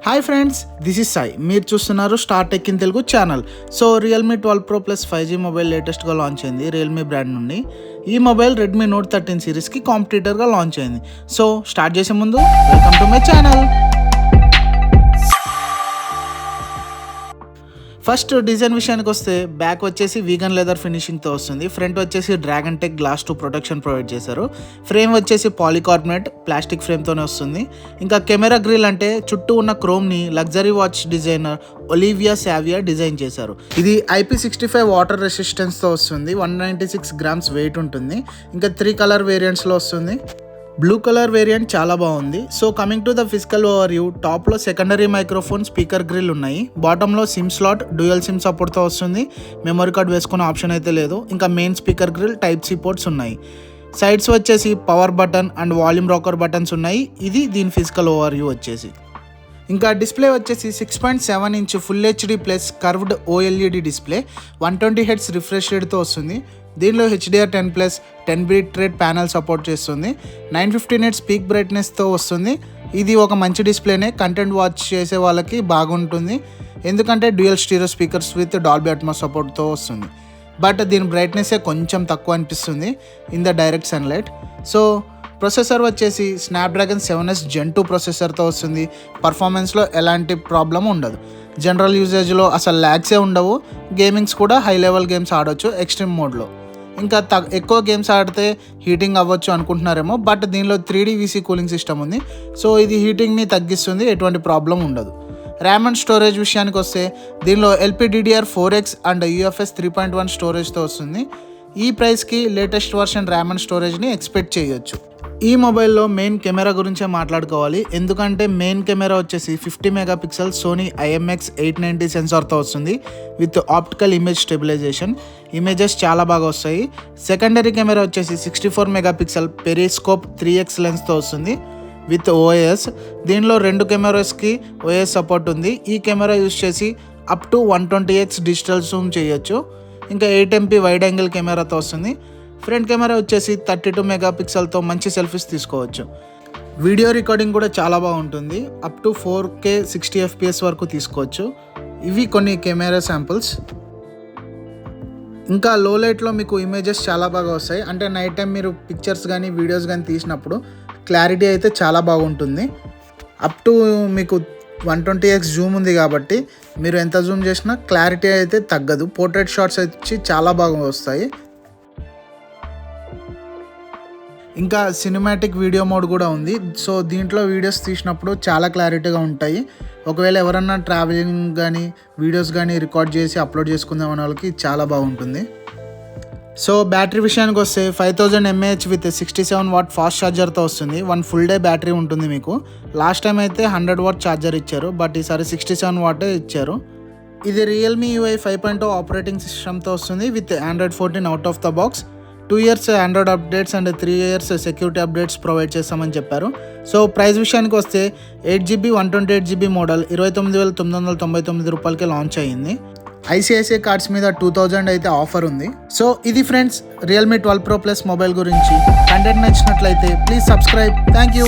Hi friends, this is Sai. మీరు చూస్తున్నారు star tech in Telugu channel. So Realme 12 Pro Plus 5G mobile లేటెస్ట్గా launch అయింది Realme brand నుండి. ఈ మొబైల్ రెడ్మీ నోట్ 13 సిరీస్కి కాంపిటీటర్గా లాంచ్ అయింది. సో స్టార్ట్ చేసే ముందు welcome to my channel. First design విషయానికి వస్తే బ్యాక్ వచ్చేసి వీగన్ లెదర్ ఫినిషింగ్తో వస్తుంది. ఫ్రంట్ వచ్చేసి Dragon Tech glass 2 protection provide చేశారు. ఫ్రేమ్ వచ్చేసి పాలికార్బోనేట్ ప్లాస్టిక్ ఫ్రేమ్తోనే వస్తుంది. ఇంకా కెమెరా గ్రిల్ అంటే చుట్టూ ఉన్న క్రోమ్ని luxury watch designer Olivia Savia design చేశారు. ఇది IP65 వాటర్ రెసిస్టెన్స్తో వస్తుంది. 196 grams వెయిట్ ఉంటుంది. ఇంకా 3 కలర్ వేరియంట్స్లో వస్తుంది. బ్లూ కలర్ వేరియంట్ చాలా బాగుంది. So coming to the physical overview, టాప్లో సెకండరీ మైక్రోఫోన్, స్పీకర్ గ్రిల్ ఉన్నాయి. బాటంలో సిమ్ స్లాట్, డ్యూయల్ సిమ్ సపోర్ట్తో వస్తుంది. మెమరీ కార్డ్ వేసుకునే ఆప్షన్ అయితే లేదు. ఇంకా main speaker grill, type C ports ఉన్నాయి. సైడ్స్ వచ్చేసి power button and volume rocker buttons ఉన్నాయి. ఇది దీని ఫిజికల్ ఓవర్వ్యూ వచ్చేసి. ఇంకా డిస్ప్లే వచ్చేసి 6.7 inch full HD plus curved OLED display, 120 Hz refresh రేట్తో వస్తుంది. దీనిలో HDR10+ 10 bit rate panel support చేస్తుంది. 950 nits పీక్ బ్రైట్నెస్తో వస్తుంది. ఇది ఒక మంచి డిస్ప్లేనే, కంటెంట్ వాచ్ చేసే వాళ్ళకి బాగుంటుంది. ఎందుకంటే dual stereo speakers with Dolby Atmos సపోర్ట్తో వస్తుంది. బట్ దీని బ్రైట్నెస్సే కొంచెం తక్కువ అనిపిస్తుంది in the direct sunlight. So processor వచ్చేసి స్నాప్డ్రాగన్ 7S Gen 2 ప్రొసెసర్తో వస్తుంది. పర్ఫార్మెన్స్లో ఎలాంటి ప్రాబ్లం ఉండదు. జనరల్ యూజేజ్లో అసలు ల్యాగ్సే ఉండవు. గేమింగ్స్ కూడా హై లెవెల్ గేమ్స్ ఆడవచ్చు ఎక్స్ట్రీమ్ మోడ్లో. ఇంకా ఎక్కువ గేమ్స్ ఆడితే హీటింగ్ అవ్వచ్చు అనుకుంటున్నారేమో, బట్ దీనిలో 3D VC కూలింగ్ సిస్టమ్ ఉంది. సో ఇది హీటింగ్ని తగ్గిస్తుంది, ఎటువంటి ప్రాబ్లం ఉండదు. ర్యామ్ అండ్ స్టోరేజ్ విషయానికి వస్తే దీనిలో LPDDR4X అండ్ UFS 3.1 స్టోరేజ్తో వస్తుంది. ఈ ప్రైస్కి లేటెస్ట్ వర్షన్ ర్యామ్ అండ్ స్టోరేజ్ని ఎక్స్పెక్ట్ చేయొచ్చు. ఈ మొబైల్లో మెయిన్ కెమెరా గురించే మాట్లాడుకోవాలి. ఎందుకంటే మెయిన్ కెమెరా వచ్చేసి 50 MP సోనీ IMX890 సెన్సార్తో వస్తుంది with optical image stabilisation. Images చాలా బాగా వస్తాయి. సెకండరీ కెమెరా వచ్చేసి 64 MP పెరిస్కోప్ 3x లెన్స్తో వస్తుంది విత్ OIS. దీనిలో 2 కెమెరాస్కి OIS సపోర్ట్ ఉంది. ఈ కెమెరా యూస్ చేసి up to 120x digital Zoom చేయొచ్చు. ఇంకా 8MP వైడ్ యాంగిల్ కెమెరాతో వస్తుంది. ఫ్రంట్ కెమెరా వచ్చేసి 32 MP మంచి సెల్ఫీస్ తీసుకోవచ్చు. వీడియో రికార్డింగ్ కూడా చాలా బాగుంటుంది. అప్ టు 4K 60 FPS వరకు తీసుకోవచ్చు. ఇవి కొన్ని కెమెరా శాంపుల్స్. ఇంకా లో లైట్లో మీకు ఇమేజెస్ చాలా బాగా వస్తాయి. అంటే నైట్ టైం మీరు పిక్చర్స్ కానీ వీడియోస్ కానీ తీసినప్పుడు క్లారిటీ అయితే చాలా బాగుంటుంది. అప్ టు మీకు 120x జూమ్ ఉంది కాబట్టి మీరు ఎంత జూమ్ చేసినా క్లారిటీ అయితే తగ్గదు. పోర్ట్రేట్ షాట్స్ వచ్చి చాలా బాగా వస్తాయి. ఇంకా సినిమాటిక్ వీడియో మోడ్ కూడా ఉంది. సో దీంట్లో వీడియోస్ తీసినప్పుడు చాలా క్లారిటీగా ఉంటాయి. ఒకవేళ ఎవరన్నా ట్రావెలింగ్ కానీ వీడియోస్ కానీ రికార్డ్ చేసి అప్లోడ్ చేసుకుందాం అనే వాళ్ళకి చాలా బాగుంటుంది. సో బ్యాటరీ విషయానికి వస్తే 5000 mAh విత్ 67 watt ఫాస్ట్ ఛార్జర్తో వస్తుంది. 1 full day బ్యాటరీ ఉంటుంది మీకు. లాస్ట్ టైం అయితే 100 watt ఛార్జర్ ఇచ్చారు, బట్ ఈసారి 67 watt ఇచ్చారు. ఇది రియల్మీ UI 5.0 ఆపరేటింగ్ సిస్టమ్తో వస్తుంది with Android 14 out of the box. 2 years Android updates and 3 years security updates provide చేస్తామని చెప్పారు. సో ప్రైస్ విషయానికి వస్తే 8GB 128GB మోడల్ 29,999 రూపాయలకి లాంచ్ అయ్యింది. ICICI కార్డ్స్ మీద 2000 అయితే ఆఫర్ ఉంది. సో ఇది friends Realme 12 Pro Plus mobile గురించి. కంటెంట్ నచ్చినట్లయితే ప్లీజ్ సబ్స్క్రైబ్. Thank you.